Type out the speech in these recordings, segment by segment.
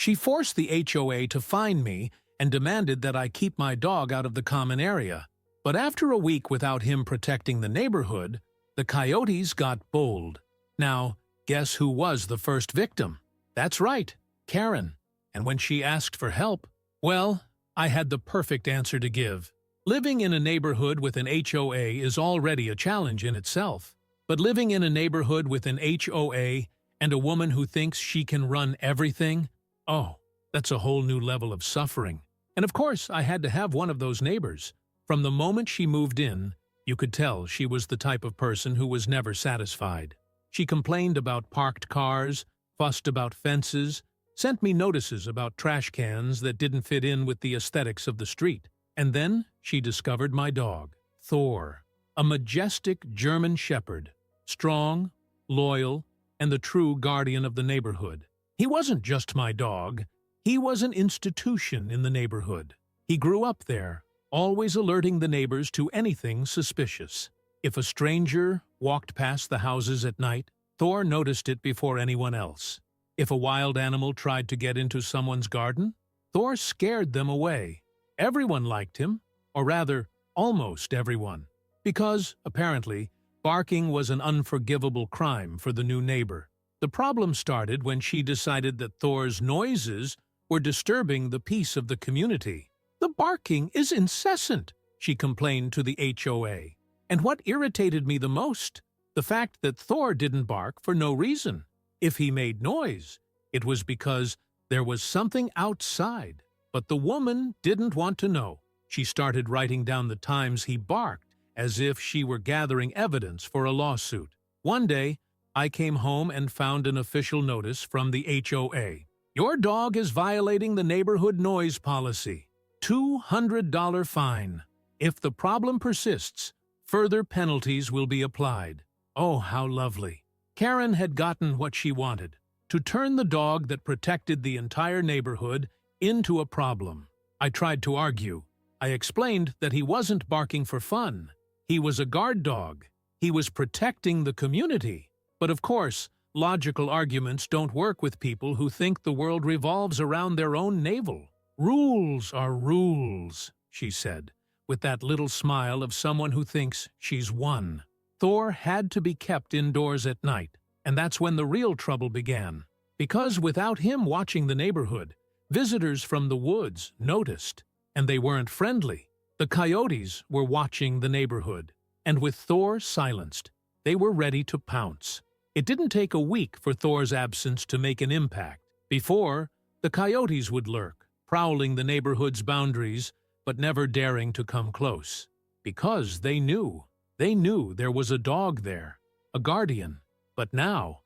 She forced the HOA to fine me and demanded that I keep my dog out of the common area. But after a week without him protecting the neighborhood, the Coyotes got bold. Now, guess who was the first victim? That's right, Karen. And when she asked for help, well, I had the perfect answer to give. Living in a neighborhood with an HOA is already a challenge in itself. But living in a neighborhood with an HOA and a woman who thinks she can run everything, oh, that's a whole new level of suffering. And of course, I had to have one of those neighbors. From the moment she moved in, you could tell she was the type of person who was never satisfied. She complained about parked cars, fussed about fences, sent me notices about trash cans that didn't fit in with the aesthetics of the street. And then she discovered my dog, Thor, a majestic German shepherd, strong, loyal, and the true guardian of the neighborhood. He wasn't just my dog, he was an institution in the neighborhood. He grew up there, always alerting the neighbors to anything suspicious. If a stranger walked past the houses at night, Thor noticed it before anyone else. If a wild animal tried to get into someone's garden, Thor scared them away. Everyone liked him, or rather, almost everyone, because, apparently, barking was an unforgivable crime for the new neighbor. The problem started when she decided that Thor's noises were disturbing the peace of the community. "The barking is incessant," she complained to the HOA. And what irritated me the most? The fact that Thor didn't bark for no reason. If he made noise, it was because there was something outside. But the woman didn't want to know. She started writing down the times he barked, as if she were gathering evidence for a lawsuit. One day, I came home and found an official notice from the HOA. "Your dog is violating the neighborhood noise policy. $200 fine. If the problem persists, further penalties will be applied." Oh, how lovely. Karen had gotten what she wanted, to turn the dog that protected the entire neighborhood into a problem. I tried to argue. I explained that he wasn't barking for fun. He was a guard dog. He was protecting the community. But of course, logical arguments don't work with people who think the world revolves around their own navel. "Rules are rules," she said, with that little smile of someone who thinks she's won. Thor had to be kept indoors at night, and that's when the real trouble began. Because without him watching the neighborhood, visitors from the woods noticed, and they weren't friendly. The Coyotes were watching the neighborhood, and with Thor silenced, they were ready to pounce. It didn't take a week for Thor's absence to make an impact. Before, the Coyotes would lurk, prowling the neighborhood's boundaries, but never daring to come close. Because they knew there was a dog there, a guardian. But now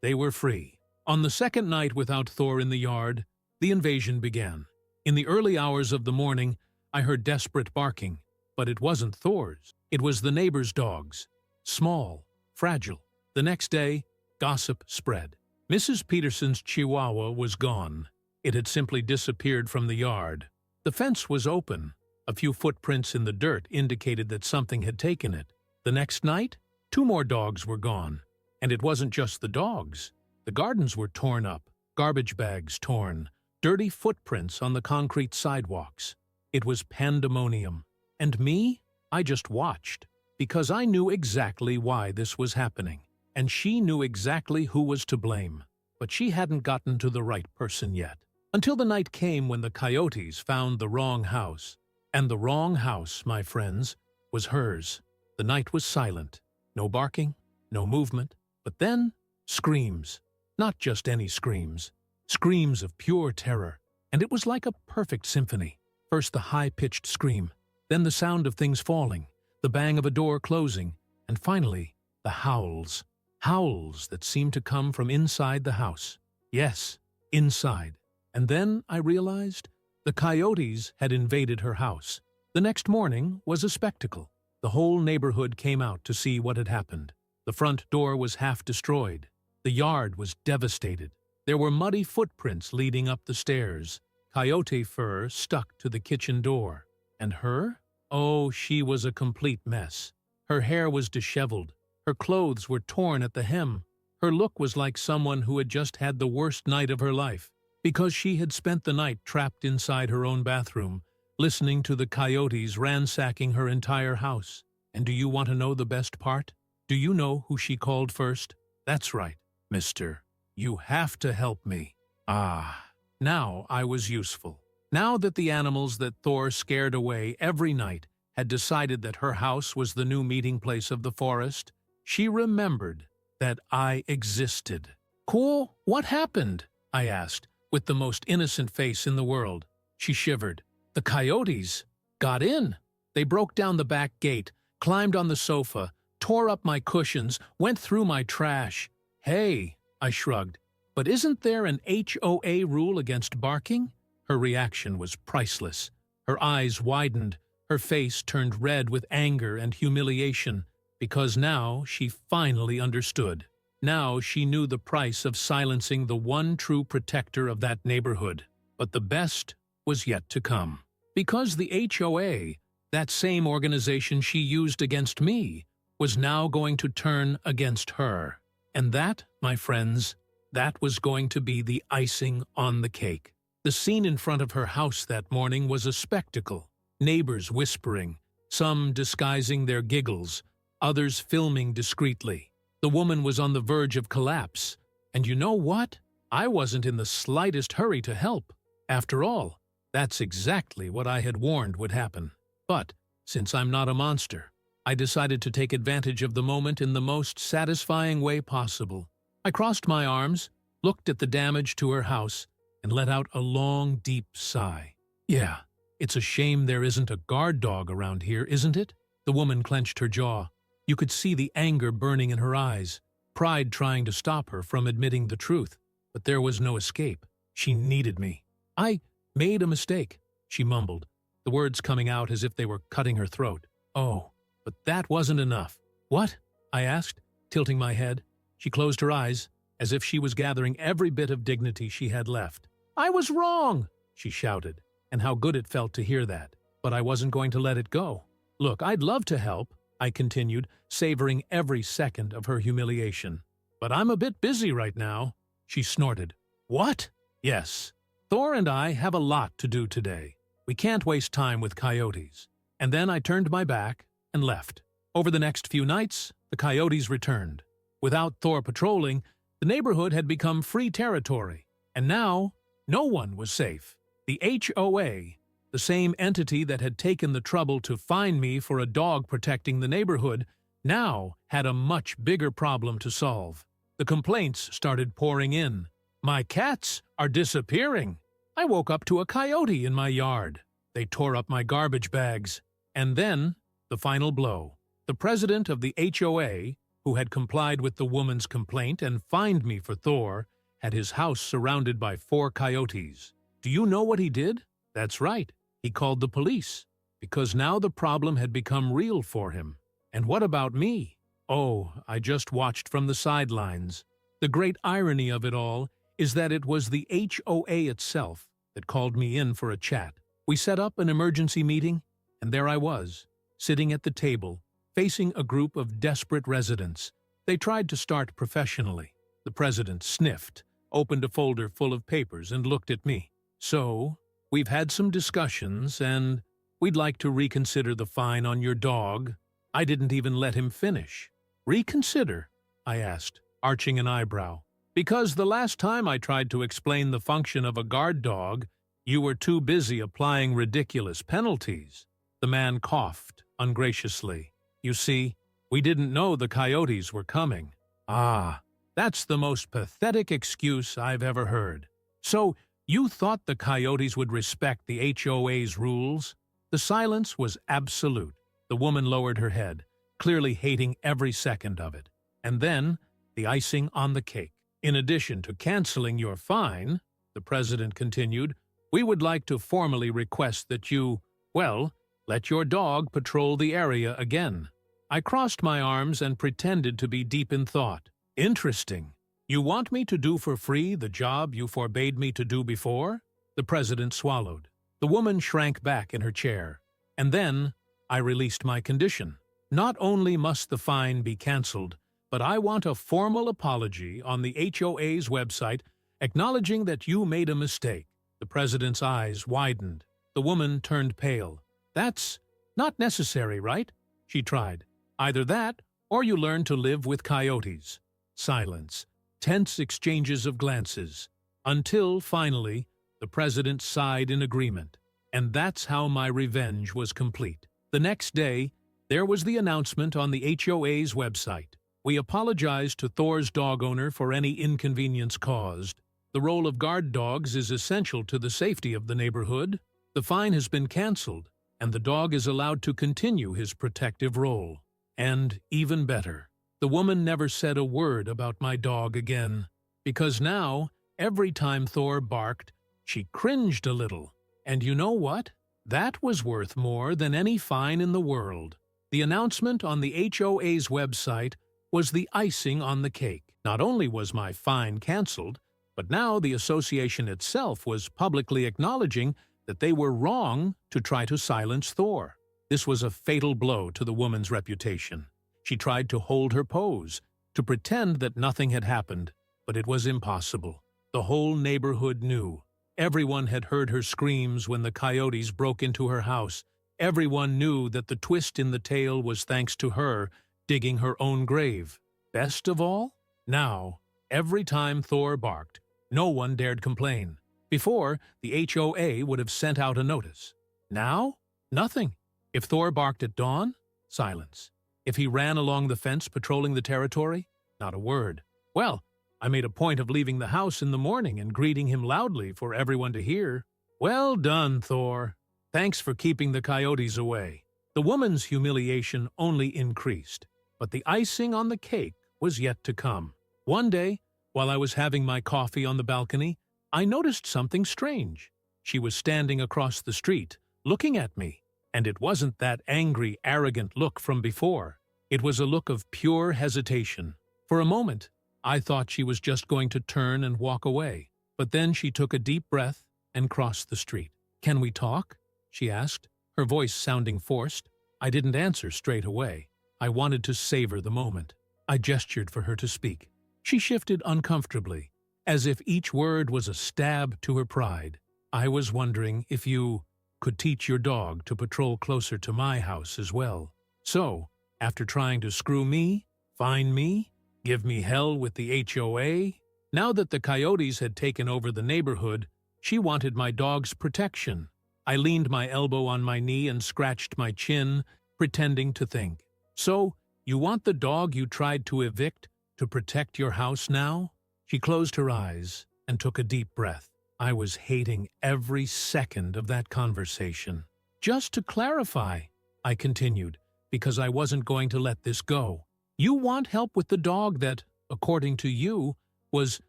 they were free. On the second night without Thor in the yard, the invasion began. In the early hours of the morning, I heard desperate barking, but it wasn't Thor's. It was the neighbor's dog's. Small, fragile. The next day, gossip spread. Mrs. Peterson's Chihuahua was gone. It had simply disappeared from the yard. The fence was open. A few footprints in the dirt indicated that something had taken it. The next night, 2 more dogs were gone. And it wasn't just the dogs. The gardens were torn up, garbage bags torn, dirty footprints on the concrete sidewalks. It was pandemonium. And me? I just watched, because I knew exactly why this was happening. And she knew exactly who was to blame. But she hadn't gotten to the right person yet. Until the night came when the Coyotes found the wrong house. And the wrong house, my friends, was hers. The night was silent. No barking, no movement. But then, screams. Not just any screams. Screams of pure terror. And it was like a perfect symphony. First the high-pitched scream, then the sound of things falling, the bang of a door closing, and finally, the howls. Howls that seemed to come from inside the house. Yes, inside. And then I realized the Coyotes had invaded her house. The next morning was a spectacle. The whole neighborhood came out to see what had happened. The front door was half destroyed. The yard was devastated. There were muddy footprints leading up the stairs. Coyote fur stuck to the kitchen door. And her? Oh, she was a complete mess. Her hair was disheveled. Her clothes were torn at the hem. Her look was like someone who had just had the worst night of her life. because she had spent the night trapped inside her own bathroom, listening to the coyotes ransacking her entire house. And do you want to know the best part? Do you know who she called first? That's right, mister. You have to help me. Ah, now I was useful. Now that the animals that Thor scared away every night had decided that her house was the new meeting place of the forest, she remembered that I existed. Cool, what happened? I asked, with the most innocent face in the world. She shivered. The coyotes got in. They broke down the back gate, climbed on the sofa, tore up my cushions, went through my trash. Hey, I shrugged, but isn't there an HOA rule against barking? Her reaction was priceless. Her eyes widened, her face turned red with anger and humiliation, because now she finally understood. Now she knew the price of silencing the one true protector of that neighborhood. But the best was yet to come. Because the HOA, that same organization she used against me, was now going to turn against her. And that, my friends, that was going to be the icing on the cake. The scene in front of her house that morning was a spectacle. Neighbors whispering, some disguising their giggles, others filming discreetly. The woman was on the verge of collapse. And you know what? I wasn't in the slightest hurry to help. After all, that's exactly what I had warned would happen. But, since I'm not a monster, I decided to take advantage of the moment in the most satisfying way possible. I crossed my arms, looked at the damage to her house, and let out a long, deep sigh. Yeah, it's a shame there isn't a guard dog around here, isn't it? The woman clenched her jaw. You could see the anger burning in her eyes, pride trying to stop her from admitting the truth. But there was no escape. She needed me. I made a mistake, she mumbled, the words coming out as if they were cutting her throat. Oh, but that wasn't enough. What? I asked, tilting my head. She closed her eyes, as if she was gathering every bit of dignity she had left. I was wrong, she shouted, and how good it felt to hear that. But I wasn't going to let it go. Look, I'd love to help, I continued, savoring every second of her humiliation. But I'm a bit busy right now, she snorted. What? Yes. Thor and I have a lot to do today. We can't waste time with coyotes. And then I turned my back and left. Over the next few nights, the coyotes returned. Without Thor patrolling, the neighborhood had become free territory. And now, no one was safe. The HOA, the same entity that had taken the trouble to fine me for a dog protecting the neighborhood, now had a much bigger problem to solve. The complaints started pouring in. My cats are disappearing. I woke up to a coyote in my yard. They tore up my garbage bags. And then, the final blow. The president of the HOA, who had complied with the woman's complaint and fined me for Thor, had his house surrounded by 4 coyotes. Do you know what he did? That's right. He called the police, because now the problem had become real for him. And what about me? Oh, I just watched from the sidelines. The great irony of it all is that it was the HOA itself that called me in for a chat. We set up an emergency meeting, and there I was, sitting at the table, facing a group of desperate residents. They tried to start professionally. The president sniffed, opened a folder full of papers, and looked at me. So, we've had some discussions, and we'd like to reconsider the fine on your dog. I didn't even let him finish. Reconsider? I asked, arching an eyebrow. Because the last time I tried to explain the function of a guard dog, you were too busy applying ridiculous penalties. The man coughed ungraciously. You see, we didn't know the coyotes were coming. Ah, that's the most pathetic excuse I've ever heard. So, you thought the coyotes would respect the HOA's rules? The silence was absolute. The woman lowered her head, clearly hating every second of it. And then, the icing on the cake. In addition to canceling your fine, the president continued, we would like to formally request that you, well, let your dog patrol the area again. I crossed my arms and pretended to be deep in thought. Interesting. You want me to do for free the job you forbade me to do before? The president swallowed. The woman shrank back in her chair. And then I released my condition. Not only must the fine be canceled, but I want a formal apology on the HOA's website acknowledging that you made a mistake." The president's eyes widened. The woman turned pale. "That's not necessary, right?" she tried. "Either that, or you learn to live with coyotes." Silence. Tense exchanges of glances. Until, finally, the president sighed in agreement. And that's how my revenge was complete. The next day, there was the announcement on the HOA's website. "We apologize to Thor's dog owner for any inconvenience caused. The role of guard dogs is essential to the safety of the neighborhood. The fine has been canceled, and the dog is allowed to continue his protective role. And, even better, the woman never said a word about my dog again, because now, every time Thor barked, she cringed a little. And you know what? That was worth more than any fine in the world." The announcement on the HOA's website was the icing on the cake. Not only was my fine canceled, but now the association itself was publicly acknowledging that they were wrong to try to silence Thor. This was a fatal blow to the woman's reputation. She tried to hold her pose, to pretend that nothing had happened, but it was impossible. The whole neighborhood knew. Everyone had heard her screams when the coyotes broke into her house. Everyone knew that the twist in the tale was thanks to her digging her own grave. Best of all, now, every time Thor barked, no one dared complain. Before, the HOA would have sent out a notice. Now, nothing. If Thor barked at dawn, silence. If he ran along the fence patrolling the territory, not a word. Well, I made a point of leaving the house in the morning and greeting him loudly for everyone to hear. "Well done, Thor. Thanks for keeping the coyotes away." The woman's humiliation only increased, but the icing on the cake was yet to come. One day, while I was having my coffee on the balcony, I noticed something strange. She was standing across the street, looking at me, and it wasn't that angry, arrogant look from before. It was a look of pure hesitation. For a moment, I thought she was just going to turn and walk away, but then she took a deep breath and crossed the street. "Can we talk?" she asked, her voice sounding forced. I didn't answer straight away. I wanted to savor the moment. I gestured for her to speak. She shifted uncomfortably, as if each word was a stab to her pride. "I was wondering if you could teach your dog to patrol closer to my house as well. So, after trying to screw me, fine me, give me hell with the HOA, now that the coyotes had taken over the neighborhood, she wanted my dog's protection." I leaned my elbow on my knee and scratched my chin, pretending to think. "So, you want the dog you tried to evict to protect your house now?" She closed her eyes and took a deep breath. I was hating every second of that conversation. "Just to clarify," I continued, because I wasn't going to let this go. "You want help with the dog that, according to you, was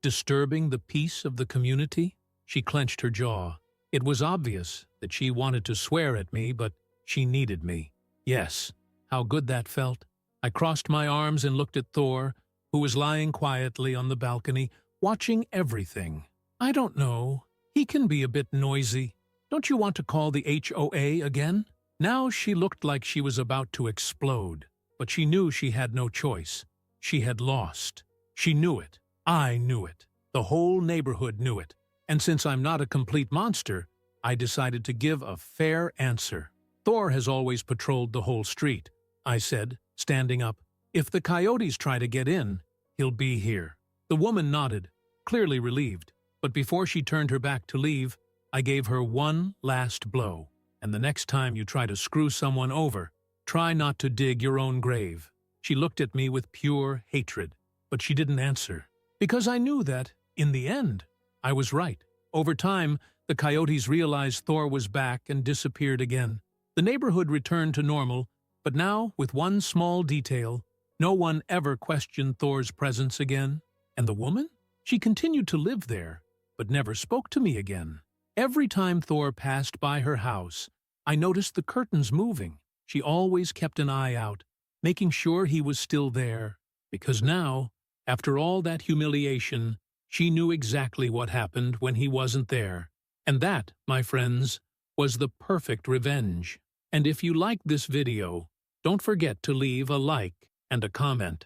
disturbing the peace of the community?" She clenched her jaw. It was obvious that she wanted to swear at me, but she needed me. Yes, how good that felt. I crossed my arms and looked at Thor, who was lying quietly on the balcony, watching everything. "I don't know. He can be a bit noisy. Don't you want to call the HOA again?" Now she looked like she was about to explode, but she knew she had no choice. She had lost. She knew it. I knew it. The whole neighborhood knew it. And since I'm not a complete monster, I decided to give a fair answer. "Thor has always patrolled the whole street," I said, standing up. "If the coyotes try to get in, he'll be here." The woman nodded, clearly relieved. But before she turned her back to leave, I gave her one last blow. "And the next time you try to screw someone over, try not to dig your own grave." She looked at me with pure hatred, but she didn't answer. Because I knew that, in the end, I was right. Over time, the coyotes realized Thor was back and disappeared again. The neighborhood returned to normal, but now, with one small detail, no one ever questioned Thor's presence again. And the woman? She continued to live there, but never spoke to me again. Every time Thor passed by her house, I noticed the curtains moving. She always kept an eye out, making sure he was still there, because now, after all that humiliation, she knew exactly what happened when he wasn't there. And that, my friends, was the perfect revenge. And if you liked this video, don't forget to leave a like and a comment.